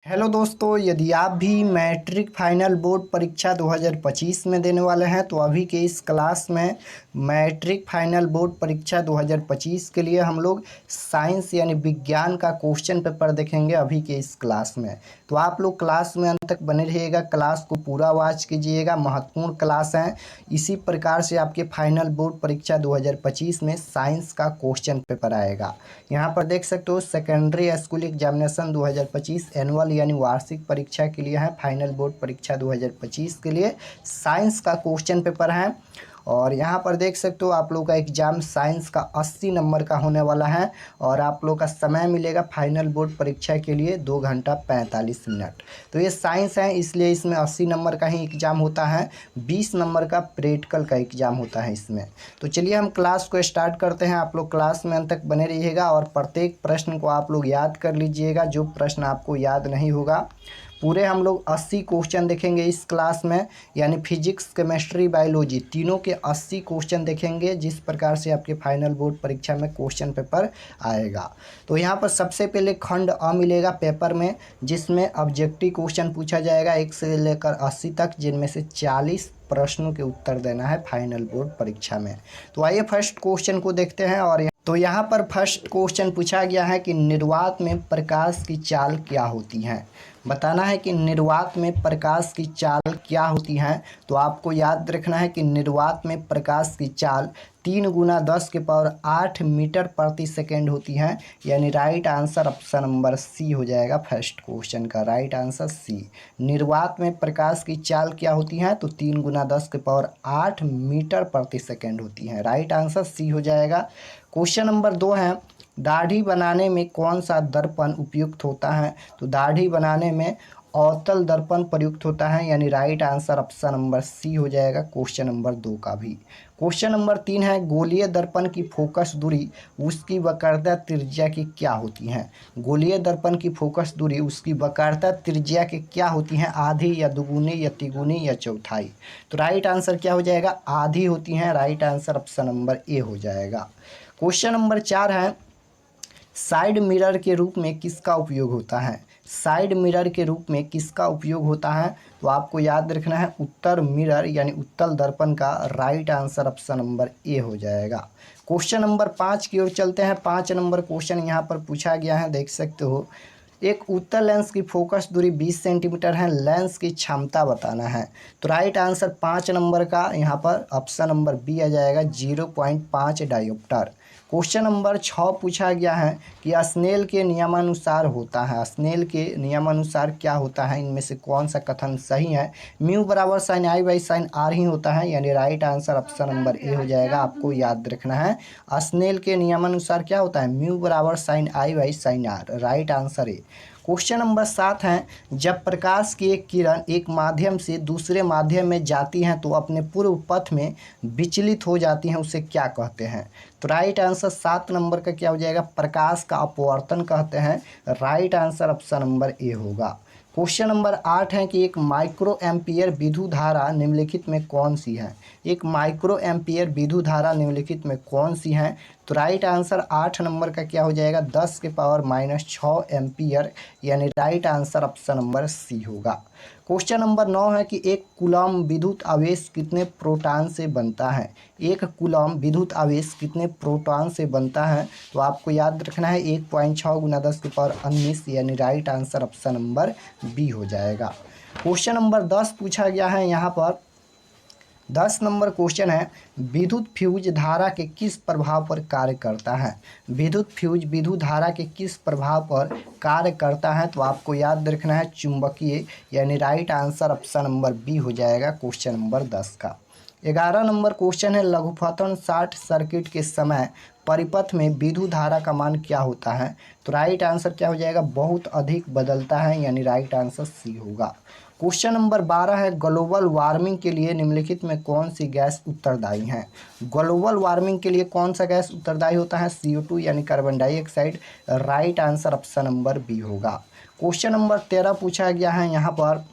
Hello दोस्तों, यदि आप भी मैट्रिक फाइनल बोर्ड परीक्षा 2025 में देने वाले हैं तो अभी के इस क्लास में मैट्रिक फाइनल बोर्ड परीक्षा 2025 के लिए हम लोग साइंस यानी विज्ञान का क्वेश्चन पेपर देखेंगे अभी के इस क्लास में। तो आप लोग क्लास में अंत तक बने रहिएगा, क्लास को पूरा वॉच कीजिएगा, महत्वपूर्ण क्लास है। इसी प्रकार से आपके फाइनल बोर्ड परीक्षा 2025 में साइंस का क्वेश्चन पेपर आएगा। यहाँ पर देख सकते हो सेकेंडरी स्कूल एग्जामिनेशन 2025 एनुअल यानी वार्षिक परीक्षा के लिए है। फाइनल बोर्ड परीक्षा 2025 के लिए साइंस का क्वेश्चन पेपर है। और यहाँ पर देख सकते हो आप लोग का एग्जाम साइंस का 80 नंबर का होने वाला है और आप लोग का समय मिलेगा फाइनल बोर्ड परीक्षा के लिए 2 घंटा 45 मिनट। तो ये साइंस है इसलिए इसमें 80 नंबर का ही एग्ज़ाम होता है, 20 नंबर का प्रैक्टिकल का एग्ज़ाम होता है इसमें। तो चलिए हम क्लास को स्टार्ट करते हैं। आप लोग क्लास में अंत तक बने रहिएगा और प्रत्येक प्रश्न को आप लोग याद कर लीजिएगा। जो प्रश्न आपको याद नहीं होगा, पूरे हम लोग 80 क्वेश्चन देखेंगे इस क्लास में, यानी फिजिक्स केमिस्ट्री बायोलॉजी तीनों के 80 क्वेश्चन देखेंगे, जिस प्रकार से आपके फाइनल बोर्ड परीक्षा में क्वेश्चन पेपर आएगा। तो यहाँ पर सबसे पहले खंड अ मिलेगा पेपर में, जिसमें ऑब्जेक्टिव क्वेश्चन पूछा जाएगा 1 से लेकर 80 तक, जिनमें से 40 प्रश्नों के उत्तर देना है फाइनल बोर्ड परीक्षा में। तो आइए फर्स्ट क्वेश्चन को देखते हैं। और तो यहाँ पर फर्स्ट क्वेश्चन पूछा गया है कि निर्वात में प्रकाश की चाल क्या होती है। बताना है कि निर्वात में प्रकाश की चाल क्या होती है। तो आपको याद रखना है कि निर्वात में प्रकाश की चाल 3 × 10⁸ मीटर प्रति सेकेंड होती है, यानी right answer option number C हो जाएगा। फर्स्ट क्वेश्चन का राइट आंसर सी। निर्वात में प्रकाश की चाल क्या होती है, तो 3 × 10⁸ मीटर प्रति सेकेंड होती है। राइट आंसर सी हो जाएगा। क्वेश्चन नंबर 2 है, दाढ़ी बनाने में कौन सा दर्पण उपयुक्त होता है। तो दाढ़ी बनाने में अवतल दर्पण प्रयुक्त होता है, यानी right answer option number C हो जाएगा क्वेश्चन नंबर 2 का भी। क्वेश्चन नंबर 3 है, गोलीय दर्पण की फोकस दूरी उसकी वक्रता त्रिज्या की क्या होती है। गोलीय दर्पण की फोकस दूरी उसकी वक्रता त्रिज्या की क्या होती है, आधी या दुगुनी या तिगुनी या चौथाई। तो राइट आंसर क्या हो जाएगा, आधी होती है। Right answer option number A हो जाएगा। क्वेश्चन नंबर 4 है, साइड मिरर के रूप में किसका उपयोग होता है। साइड मिरर के रूप में किसका उपयोग होता है, तो आपको याद रखना है उत्तर मिरर यानी उत्तल दर्पण का। Right answer option number A हो जाएगा। क्वेश्चन नंबर 5 की ओर चलते हैं। 5 नंबर क्वेश्चन यहाँ पर पूछा गया है, देख सकते हो। एक उत्तल लेंस की फोकस दूरी 20 सेंटीमीटर है, लेंस की क्षमता बताना है। तो राइट आंसर 5 नंबर का यहाँ पर ऑप्शन नंबर बी आ जाएगा, 0.5 डायोप्टर। क्वेश्चन नंबर 6 पूछा गया है कि स्नेल के नियमानुसार होता है। स्नेल के नियमानुसार क्या होता है, इनमें से कौन सा कथन सही है। म्यू बराबर sine i by sine r ही होता है, यानी right answer option number A हो जाएगा। आपको याद रखना है स्नेल के नियमानुसार क्या होता है, म्यू बराबर sine i by sine r. Right answer A. Question number 7 है, जब प्रकाश की एक किरण एक माध्यम से दूसरे माध्यम में जाती है तो अपने पूर्व पथ में विचलित हो जाती है, उसे क्या कहते हैं। तो राइट आंसर 7 नंबर का क्या हो जाएगा, प्रकाश का अपवर्तन कहते हैं। Right answer option number A होगा। क्वेश्चन नंबर 8 है कि एक माइक्रो एम्पियर विद्युत धारा निम्नलिखित में कौन सी है। एक माइक्रो एम्पियर विद्युत धारा निम्नलिखित में कौन सी है। तो राइट आंसर 8 नंबर का क्या हो जाएगा, 10⁻⁻6 एम्पियर, यानी right answer option number C होगा। क्वेश्चन नंबर 9 है कि एक कूलम विद्युत आवेश कितने प्रोटॉन से बनता है। एक कूलम विद्युत आवेश कितने प्रोटॉन से बनता है। तो आपको याद रखना है 1.6 × 10⁻19, यानी right answer option number B हो जाएगा। क्वेश्चन नंबर 10 पूछा गया है यहाँ पर। 10 नंबर क्वेश्चन है, विद्युत फ्यूज धारा के किस प्रभाव पर कार्य करता है। विद्युत फ्यूज विद्युत धारा के किस प्रभाव पर कार्य करता है। तो आपको याद रखना है चुंबकीय, यानी right answer option number B हो जाएगा क्वेश्चन नंबर 10 का। 11 नंबर क्वेश्चन है, लघुपठन शॉर्ट सर्किट के समय परिपथ में विद्युत धारा का मान क्या होता है। तो राइट आंसर क्या हो जाएगा, बहुत अधिक बदलता है, यानी राइट आंसर सी होगा। क्वेश्चन नंबर 12 है, ग्लोबल वार्मिंग के लिए निम्नलिखित में कौन सी गैस उत्तरदायी है। ग्लोबल वार्मिंग के लिए कौन सा गैस उत्तरदायी होता है, CO2 यानी carbon dioxide. Right answer option number B होगा। क्वेश्चन नंबर 13 पूछा गया है यहाँ पर,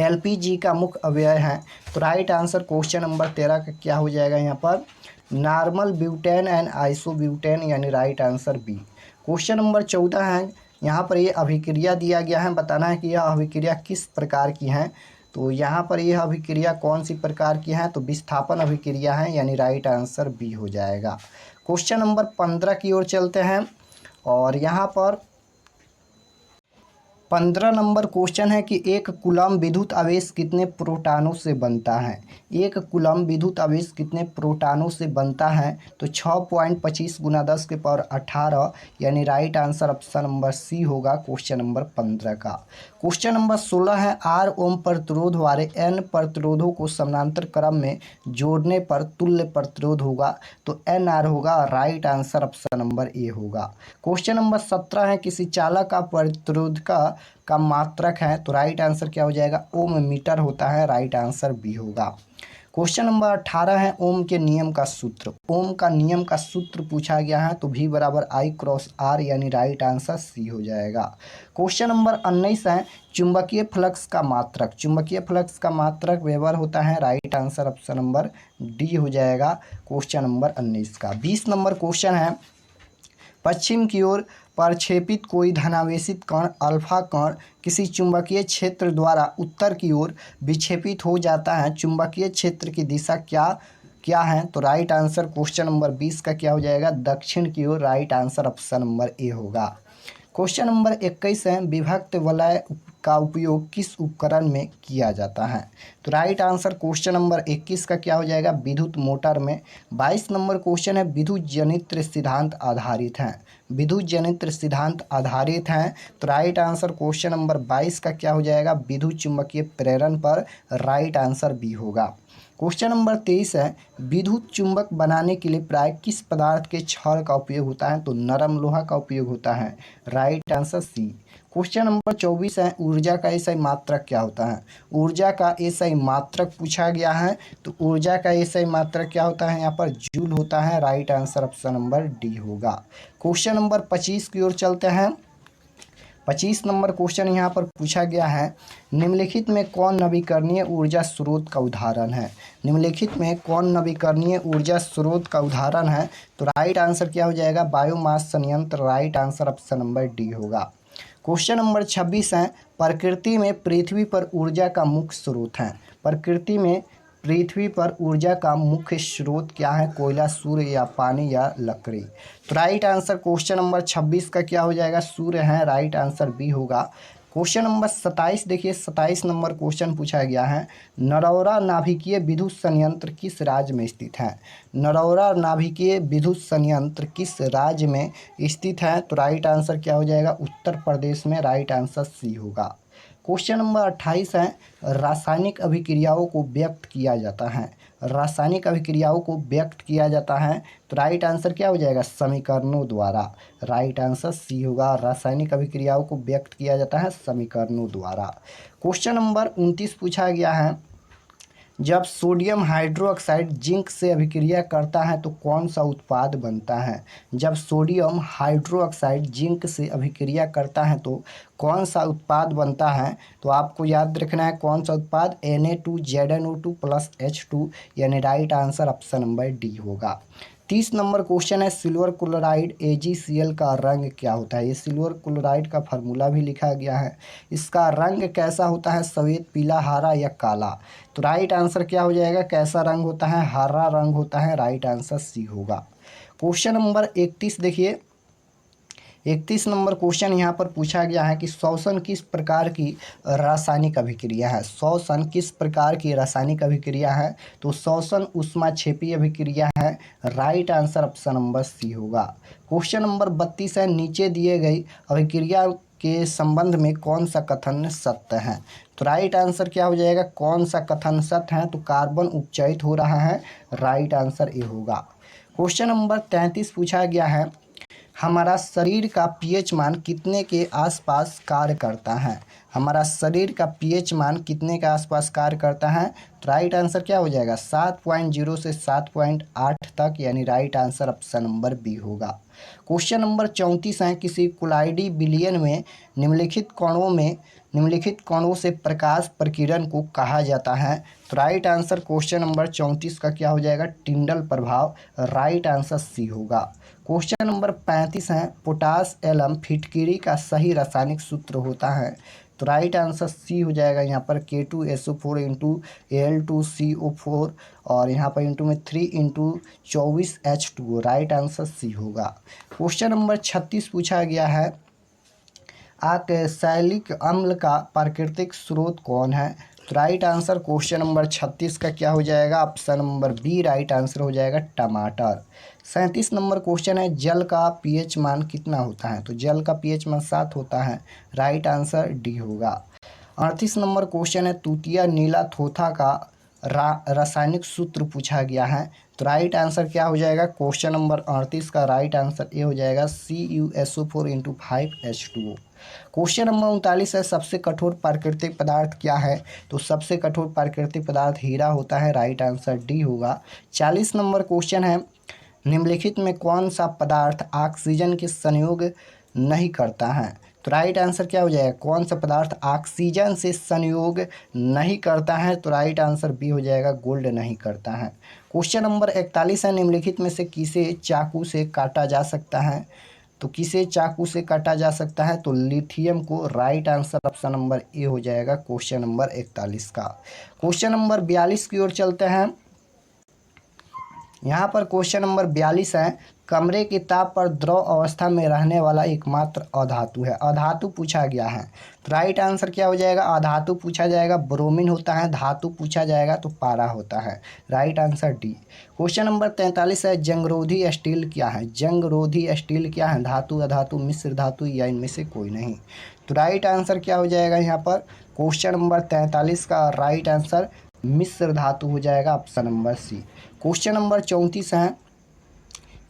LPG का मुख्य अवयव है। तो राइट आंसर क्वेश्चन नंबर 13 का क्या हो जाएगा यहाँ पर, नॉर्मल ब्यूटेन एंड आइसोब्यूटेन, यानी right answer B. Question number 14 है, यहाँ पर ये अभिक्रिया दिया गया है, बताना है कि यह अभिक्रिया किस प्रकार की है। तो यहाँ पर यह अभिक्रिया कौन सी प्रकार की है, तो विस्थापन अभिक्रिया है, यानी राइट आंसर बी हो जाएगा। क्वेश्चन नंबर 15 की ओर चलते हैं और यहाँ पर 15 नंबर क्वेश्चन है कि एक कूलम विद्युत आवेश कितने प्रोटॉनों से बनता है। एक कूलम विद्युत आवेश कितने प्रोटॉनों से बनता है, तो 6.25 × 10⁻18 यानी right answer option number C होगा क्वेश्चन नंबर 15 का। क्वेश्चन नंबर 16 है 8 ओम प्रतिरोध वाले n प्रतिरोधों को समानांतर क्रम में जोड़ने पर तुल्य प्रतिरोध होगा, तो NR होगा, right answer option number A होगा। क्वेश्चन नंबर 17 है किसी चालक का प्रतिरोध का मात्रक है, तो राइट आंसर क्या हो जाएगा, ओम मीटर होता है, राइट आंसर बी होगा। क्वेश्चन नंबर 18 है ओम के नियम का सूत्र। ओम का नियम का सूत्र पूछा गया है, तो V = I × R यानी राइट आंसर सी हो जाएगा। क्वेश्चन नंबर 19 है चुंबकीय फ्लक्स का मात्रक। चुंबकीय फ्लक्स का मात्रक वेबर होता है, right answer option number D हो जाएगा क्वेश्चन नंबर 19 का। 20 नंबर क्वेश्चन है पश्चिम की ओर प्रक्षेपित कोई धनावेशित कण अल्फा कण किसी चुंबकीय क्षेत्र द्वारा उत्तर की ओर विक्षेपित हो जाता है, चुंबकीय क्षेत्र की दिशा क्या क्या है, तो राइट आंसर क्वेश्चन नंबर 20 का क्या हो जाएगा, दक्षिण की ओर, right answer option number A होगा। क्वेश्चन नंबर 21 है विभक्त वलय का उपयोग किस उपकरण में किया जाता है, तो राइट आंसर क्वेश्चन नंबर 21 का क्या हो जाएगा, विद्युत मोटर में। 22 नंबर क्वेश्चन है विद्युत जनित्र सिद्धांत आधारित है। विद्युत जनित्र सिद्धांत आधारित हैं, तो राइट आंसर क्वेश्चन नंबर 22 का क्या हो जाएगा, विद्युत चुम्बकीय प्रेरण पर, राइट आंसर बी होगा। क्वेश्चन नंबर 23 है विद्युत चुंबक बनाने के लिए प्राय किस पदार्थ के छड़ का उपयोग होता है, तो नरम लोहा का उपयोग होता है, right answer C. Question number 24 है ऊर्जा का एसआई मात्रक क्या होता है। ऊर्जा का एसआई मात्रक पूछा गया है, तो ऊर्जा का एसआई मात्रक क्या होता है, यहाँ पर जूल होता है, right answer option number D होगा। क्वेश्चन नंबर 25 की ओर चलते हैं। 25 नंबर क्वेश्चन यहाँ पर पूछा गया है निम्नलिखित में कौन नवीकरणीय ऊर्जा स्रोत का उदाहरण है। निम्नलिखित में कौन नवीकरणीय ऊर्जा स्रोत का उदाहरण है, तो राइट आंसर क्या हो जाएगा, बायोमास संयंत्र, right answer option number D होगा। क्वेश्चन नंबर 26 है प्रकृति में पृथ्वी पर ऊर्जा का मुख्य स्रोत है। प्रकृति में पृथ्वी पर ऊर्जा का मुख्य स्रोत क्या है, कोयला, सूर्य या पानी या लकड़ी, तो राइट आंसर क्वेश्चन नंबर 26 का क्या हो जाएगा, सूर्य है, राइट आंसर बी होगा। क्वेश्चन नंबर 27 देखिए 27 नंबर क्वेश्चन पूछा गया है नरौरा नाभिकीय विद्युत संयंत्र किस राज्य में स्थित है। नरौरा नाभिकीय विद्युत संयंत्र किस राज्य में स्थित है, तो राइट आंसर क्या हो जाएगा, उत्तर प्रदेश में, राइट आंसर सी होगा। क्वेश्चन नंबर 28 है रासायनिक अभिक्रियाओं को व्यक्त किया जाता है। रासायनिक अभिक्रियाओं को व्यक्त किया जाता है, तो राइट आंसर क्या हो जाएगा, समीकरणों द्वारा, राइट आंसर सी होगा। रासायनिक अभिक्रियाओं को व्यक्त किया जाता है समीकरणों द्वारा। क्वेश्चन नंबर 29 पूछा गया है जब सोडियम हाइड्रोक्साइड जिंक से अभिक्रिया करता है तो कौन सा उत्पाद बनता है। जब सोडियम हाइड्रोक्साइड जिंक से अभिक्रिया करता है तो कौन सा उत्पाद बनता है, तो आपको याद रखना है कौन सा उत्पाद, Na2ZnO2 + H2 यानी right answer option number D होगा। 30 नंबर क्वेश्चन है सिल्वर क्लोराइड AgCl का रंग क्या होता है। ये सिल्वर क्लोराइड का फार्मूला भी लिखा गया है। इसका रंग कैसा होता है, सफ़ेद, पीला, हरा या काला, तो राइट आंसर क्या हो जाएगा, कैसा रंग होता है, हरा रंग होता है, राइट आंसर सी होगा। क्वेश्चन नंबर 31 देखिए 31 नंबर क्वेश्चन यहाँ पर पूछा गया है कि श्वसन किस प्रकार की रासायनिक अभिक्रिया है। श्वसन किस प्रकार की रासायनिक अभिक्रिया है, तो श्वसन ऊष्माक्षेपी अभिक्रिया है, right answer option number C होगा। क्वेश्चन नंबर 32 है नीचे दिए गई अभिक्रिया के संबंध में कौन सा कथन सत्य है, तो राइट आंसर क्या हो जाएगा, कौन सा कथन सत्य है, तो कार्बन उपचयित हो रहा है, राइट आंसर ए होगा। क्वेश्चन नंबर 33 पूछा गया है हमारा शरीर का पीएच मान कितने के आसपास कार्य करता है। हमारा शरीर का पीएच मान कितने के आसपास कार्य करता है, तो राइट आंसर क्या हो जाएगा, 7.0 से 7.8 तक, यानी right answer option number B होगा। क्वेश्चन नंबर 34 है, किसी कुलाइडी बिलियन में निम्नलिखित कणों से प्रकाश प्रकीर्णन को कहा जाता है। तो राइट आंसर क्वेश्चन नंबर 34 का क्या हो जाएगा, टिंडल प्रभाव। राइट आंसर सी होगा। क्वेश्चन नंबर 35 है, पोटास एलम फिटकिरी का सही रासायनिक सूत्र होता है। तो राइट आंसर सी हो जाएगा यहाँ पर K2SO4 इंटू Al2CO4 और यहाँ पर इंटू में 3 इंटू 24H2O। राइट आंसर सी होगा। क्वेश्चन नंबर 36 पूछा गया है, आक्सैलिक अम्ल का प्राकृतिक स्रोत कौन है। तो राइट आंसर क्वेश्चन नंबर 36 का क्या हो जाएगा, option number B right answer हो जाएगा, टमाटर। 37 नंबर क्वेश्चन है, जल का पीएच मान कितना होता है। तो जल का पीएच मान 7 होता है। राइट आंसर डी होगा। 38 नंबर क्वेश्चन है, तूतिया नीला थोथा का रासायनिक सूत्र पूछा गया है। तो राइट आंसर क्या हो जाएगा, क्वेश्चन नंबर 38 का राइट आंसर ए हो जाएगा, CuSO4 into 5H2O। Question number 39 है, सबसे कठोर प्राकृतिक पदार्थ क्या है। तो सबसे कठोर प्राकृतिक पदार्थ हीरा होता है। राइट आंसर डी होगा। 40 नंबर क्वेश्चन है, निम्नलिखित में कौन सा पदार्थ ऑक्सीजन के संयोग नहीं करता है। तो राइट आंसर क्या हो जाएगा, कौन सा पदार्थ ऑक्सीजन से संयोग नहीं करता है। तो राइट आंसर बी हो जाएगा, गोल्ड नहीं करता है। क्वेश्चन नंबर 41 है, निम्नलिखित में से किसे चाकू से काटा जा सकता है। तो किसे चाकू से काटा जा सकता है, तो लिथियम को। Right answer option number A हो जाएगा क्वेश्चन नंबर 41 का। क्वेश्चन नंबर 42 की ओर चलते हैं। यहाँ पर क्वेश्चन नंबर 42 है, कमरे के ताप पर द्रव अवस्था में रहने वाला एकमात्र अधातु है। अधातु पूछा गया है। तो राइट आंसर क्या हो जाएगा, अधातु पूछा जाएगा ब्रोमीन होता है, धातु पूछा जाएगा तो पारा होता है। Right answer D. Question number 43 है, जंगरोधी स्टील क्या है। जंगरोधी स्टील क्या है, धातु, अधातु, मिश्र धातु या इनमें से कोई नहीं। तो राइट आंसर क्या हो जाएगा यहाँ पर, क्वेश्चन नंबर 43 का राइट आंसर मिश्र धातु हो जाएगा, option number C. Question number 34 है,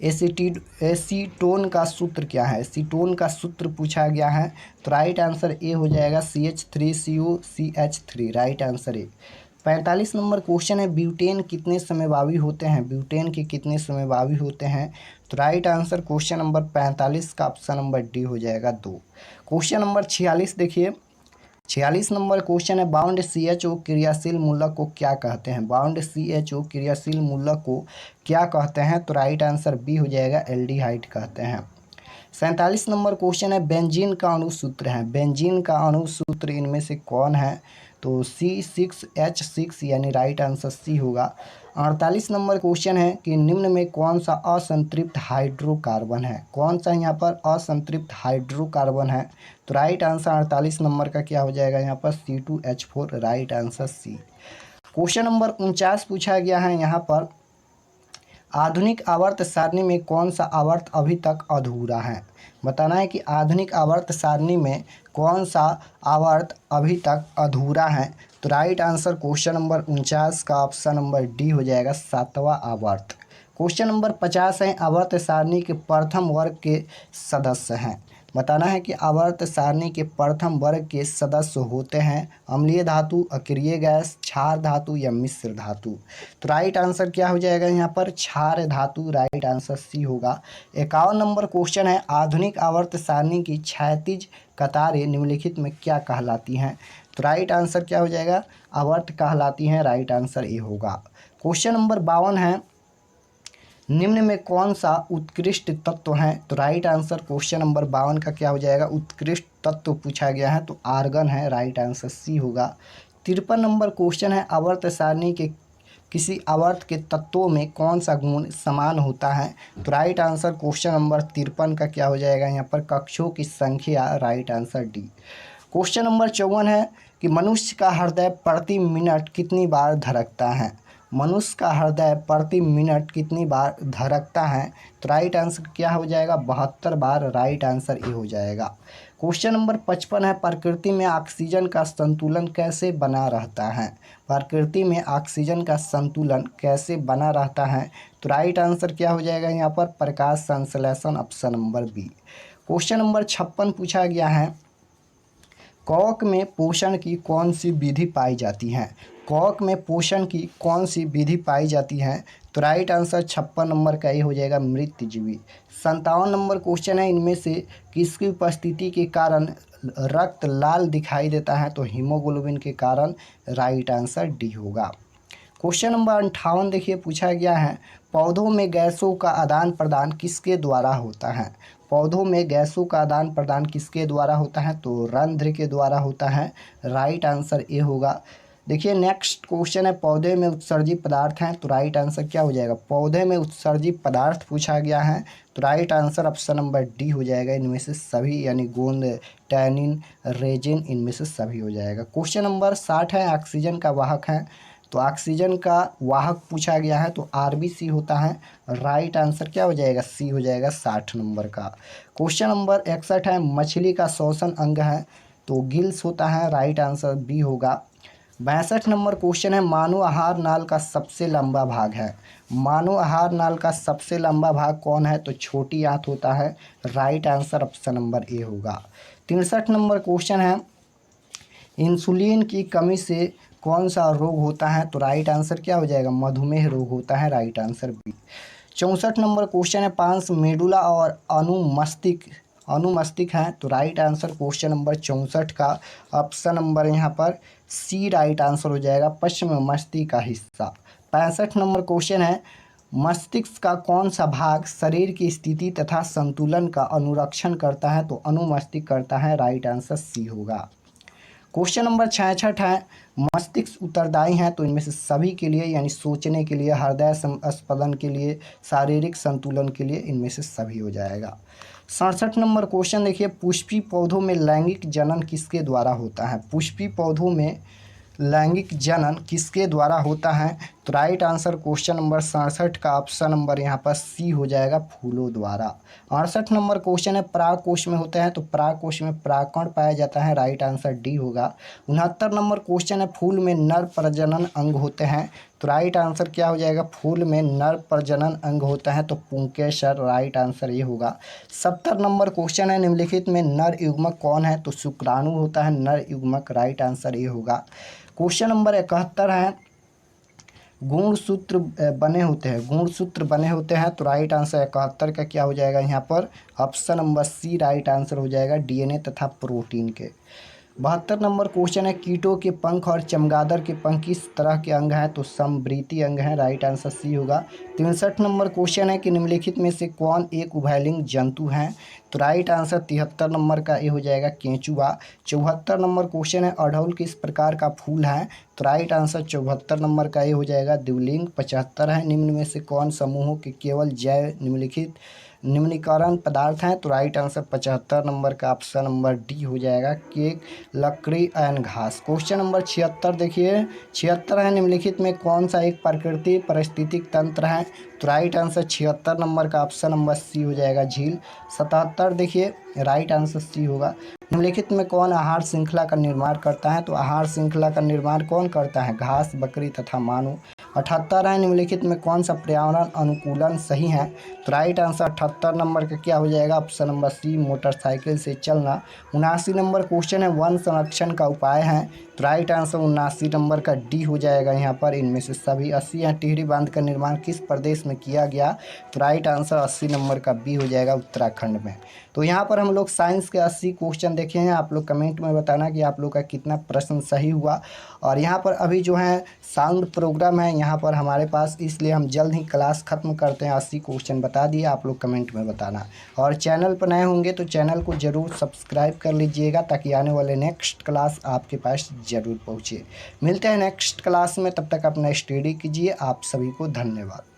एसीटोन का सूत्र क्या है। एसीटोन का सूत्र पूछा गया है। तो राइट आंसर ए हो जाएगा, CH3COCH3। राइट आंसर ए। 45 नंबर क्वेश्चन है, ब्यूटेन कितने समभावी होते हैं। ब्यूटेन के कितने समभावी होते हैं। तो राइट आंसर क्वेश्चन नंबर 45 का ऑप्शन नंबर डी हो जाएगा, 2। क्वेश्चन नंबर 46 देखिए, 46 नंबर क्वेश्चन है, बाउंड CHO क्रियाशील मूलक को क्या कहते हैं। बाउंड CHO क्रियाशील मूलक को क्या कहते हैं। तो राइट आंसर बी हो जाएगा, एल्डिहाइड कहते हैं। 47 नंबर क्वेश्चन है, बेंजीन का अणुसूत्र है। बेंजीन का अणुसूत्र इनमें से कौन है। तो C6H6 यानी राइट आंसर सी होगा। 48 नंबर क्वेश्चन है कि निम्न में कौन सा असंतृप्त हाइड्रोकार्बन है। कौन सा यहाँ पर असंतृप्त हाइड्रोकार्बन है। तो राइट आंसर 48 नंबर का क्या हो जाएगा यहाँ पर, C2H4। Right answer C. Question number 49 पूछा गया है यहाँ पर, आधुनिक आवर्त सारणी में कौन सा आवर्त अभी तक अधूरा है। बताना है कि आधुनिक आवर्त सारणी में कौन सा आवर्त अभी तक अधूरा है। तो राइट आंसर क्वेश्चन नंबर 49 का ऑप्शन नंबर डी हो जाएगा, 7वां आवर्त। क्वेश्चन नंबर 50 है, आवर्त सारणी के प्रथम वर्ग के सदस्य हैं। बताना है कि आवर्त सारणी के प्रथम वर्ग के सदस्य होते हैं अम्लीय धातु, अक्रिय गैस, क्षार धातु या मिश्र धातु। तो राइट आंसर क्या हो जाएगा यहाँ पर, क्षार धातु। राइट आंसर सी होगा। 51 नंबर क्वेश्चन है, आधुनिक आवर्त सारणी की क्षैतिज कतारें निम्नलिखित में क्या कहलाती हैं। तो राइट आंसर क्या हो जाएगा, आवर्त कहलाती हैं। राइट आंसर ए होगा। क्वेश्चन नंबर 52 है, निम्न में कौन सा उत्कृष्ट तत्व है। तो राइट आंसर क्वेश्चन नंबर 52 का क्या हो जाएगा, उत्कृष्ट तत्व पूछा गया है तो आर्गन है। राइट आंसर सी होगा। 53 नंबर क्वेश्चन है, आवर्त सारणी के किसी आवर्त के तत्वों में कौन सा गुण समान होता है। तो राइट आंसर क्वेश्चन नंबर 53 का क्या हो जाएगा यहाँ पर, कक्षों की संख्या। Right answer D. Question number 54 है कि मनुष्य का हृदय प्रति मिनट कितनी बार धड़कता है। मनुष्य का हृदय प्रति मिनट कितनी बार धड़कता है। तो राइट आंसर क्या हो जाएगा, 72 बार। राइट आंसर ए हो जाएगा। क्वेश्चन नंबर 55 है, प्रकृति में ऑक्सीजन का संतुलन कैसे बना रहता है। प्रकृति में ऑक्सीजन का संतुलन कैसे बना रहता है। तो राइट आंसर क्या हो जाएगा यहाँ पर, प्रकाश संश्लेषण, option number B. Question number 56 पूछा गया है, कॉक में पोषण की कौन सी विधि पाई जाती है? कॉक में पोषण की कौन सी विधि पाई जाती है? तो राइट आंसर 56 नंबर का ये हो जाएगा मृतजीवी। 57 नंबर क्वेश्चन है, इनमें से किसकी उपस्थिति के कारण रक्त लाल दिखाई देता है? तो हीमोग्लोबिन के कारण राइट आंसर डी होगा। क्वेश्चन नंबर 58 देखिए, पूछा गया है पौधों में गैसों का आदान प्रदान किसके द्वारा होता है? पौधों में गैसों का आदान प्रदान किसके द्वारा होता है? तो रंध्र के द्वारा होता है। राइट आंसर ए होगा। देखिए नेक्स्ट क्वेश्चन है, पौधे में उत्सर्जित पदार्थ हैं, तो राइट आंसर क्या हो जाएगा? पौधे में उत्सर्जित पदार्थ पूछा गया है, तो right answer option number D हो जाएगा। इनमें से सभी, यानी गोंद, टैनिन, रेजिन, इनमें से सभी हो जाएगा। क्वेश्चन नंबर 60 है, ऑक्सीजन का वाहक है, तो ऑक्सीजन का वाहक पूछा गया है, तो आरबीसी होता है। राइट आंसर क्या हो जाएगा? सी हो जाएगा 60 नंबर का। क्वेश्चन नंबर 61 है, मछली का श्वसन अंग है, तो गिल्स होता है। राइट आंसर बी होगा। 62 नंबर क्वेश्चन है, मानव आहार नाल का सबसे लंबा भाग है। मानव आहार नाल का सबसे लंबा भाग कौन है? तो छोटी आंत होता है। Right answer option number A होगा। 63 नंबर क्वेश्चन है, इंसुलिन की कमी से कौन सा रोग होता है? तो राइट आंसर क्या हो जाएगा? मधुमेह रोग होता है। Right answer B. 64 number question है, पांस मेडुला और अनुमस्तिष्क हैं, तो राइट आंसर क्वेश्चन नंबर 64 का ऑप्शन नंबर यहाँ पर सी राइट आंसर हो जाएगा, पश्चिम मस्तिष्क का हिस्सा। 65 नंबर क्वेश्चन है, मस्तिष्क का कौन सा भाग शरीर की स्थिति तथा संतुलन का अनुरक्षण करता है? तो अनुमस्तिष्क करता है। राइट आंसर सी होगा। क्वेश्चन नंबर 66 है, मस्तिष्क उत्तरदायी हैं, तो इनमें से सभी के लिए, यानी सोचने के लिए, हृदय स्पंदन के लिए, शारीरिक संतुलन के लिए, इनमें से सभी हो जाएगा। 67 नंबर क्वेश्चन देखिए, पुष्पी पौधों में लैंगिक जनन किसके द्वारा होता है? पुष्पी पौधों में लैंगिक जनन किसके द्वारा होता है? तो राइट आंसर क्वेश्चन नंबर 67 का ऑप्शन नंबर यहाँ पर सी हो जाएगा, फूलों द्वारा। 68 नंबर क्वेश्चन है, परागकोश में होते हैं, तो परागकोश में परागकण पाया जाता है। राइट आंसर डी होगा। 69 नंबर क्वेश्चन है, फूल में नर प्रजनन अंग होते हैं, तो राइट आंसर क्या हो जाएगा? फूल में नर प्रजनन अंग होता है, तो पुंकेसर। राइट आंसर ये होगा। 70 नंबर क्वेश्चन है, निम्नलिखित में नर युग्मक कौन है? तो शुक्राणु होता है नर युग्मक। राइट आंसर ये होगा। क्वेश्चन नंबर 71 है, गुणसूत्र बने होते हैं, गुणसूत्र बने होते हैं, तो राइट आंसर 71 का क्या हो जाएगा? यहाँ पर option number C right answer हो जाएगा, डीएनए तथा प्रोटीन के। 72 नंबर क्वेश्चन है, कीटों के पंख और चमगादड़ के पंख किस तरह के अंग हैं? तो समवृत्तीय अंग हैं। राइट आंसर सी होगा। 63 नंबर क्वेश्चन है कि निम्नलिखित में से कौन एक उभयलिंग जंतु है? तो राइट आंसर 73 नंबर का ये हो जाएगा, केंचुआ। 74 नंबर क्वेश्चन है, अड़हुल किस प्रकार का फूल है? तो राइट आंसर 74 नंबर का ये हो जाएगा, द्विलिंग। 75 है, निम्न में से कौन समूहों के केवल जैव निम्नीकरण पदार्थ हैं? तो राइट आंसर 75 नंबर का ऑप्शन नंबर डी हो जाएगा, केक, लकड़ी एंड घास। क्वेश्चन नंबर 76 देखिए, 76 है, निम्नलिखित में कौन सा एक प्रकृति पारिस्थितिक तंत्र है? तो राइट आंसर 76 नंबर का ऑप्शन नंबर सी हो जाएगा, झील। 77 देखिए, राइट आंसर सी होगा। निम्नलिखित में कौन आहार श्रृंखला का निर्माण करता है? तो आहार श्रृंखला का निर्माण कौन करता है? घास, बकरी तथा मानव। 78 है, निम्नलिखित में कौन सा पर्यावरण अनुकूलन सही है? तो राइट आंसर 78 नंबर का क्या हो जाएगा? ऑप्शन नंबर सी, मोटरसाइकिल से चलना। 79 नंबर क्वेश्चन है, वन संरक्षण का उपाय है, तो राइट आंसर 79 नंबर का डी हो जाएगा यहाँ पर, इनमें से सभी। 80 है, टिहरी बांध का निर्माण किस प्रदेश में किया गया? तो राइट आंसर 80 नंबर का बी हो जाएगा, उत्तराखंड में। तो यहाँ पर हम लोग साइंस के 80 क्वेश्चन देखे हैं। आप लोग कमेंट में बताना कि आप लोग का कितना प्रश्न सही हुआ। और यहाँ पर अभी जो है साउंड प्रोग्राम है यहाँ पर हमारे पास, इसलिए हम जल्द ही क्लास ख़त्म करते हैं। 80 क्वेश्चन बता दिए, आप लोग कमेंट में बताना। और चैनल पर नए होंगे तो चैनल को ज़रूर सब्सक्राइब कर लीजिएगा, ताकि आने वाले नेक्स्ट क्लास आपके पास ज़रूर पहुँचे। मिलते हैं नेक्स्ट क्लास में, तब तक अपना स्टडी कीजिए। आप सभी को धन्यवाद।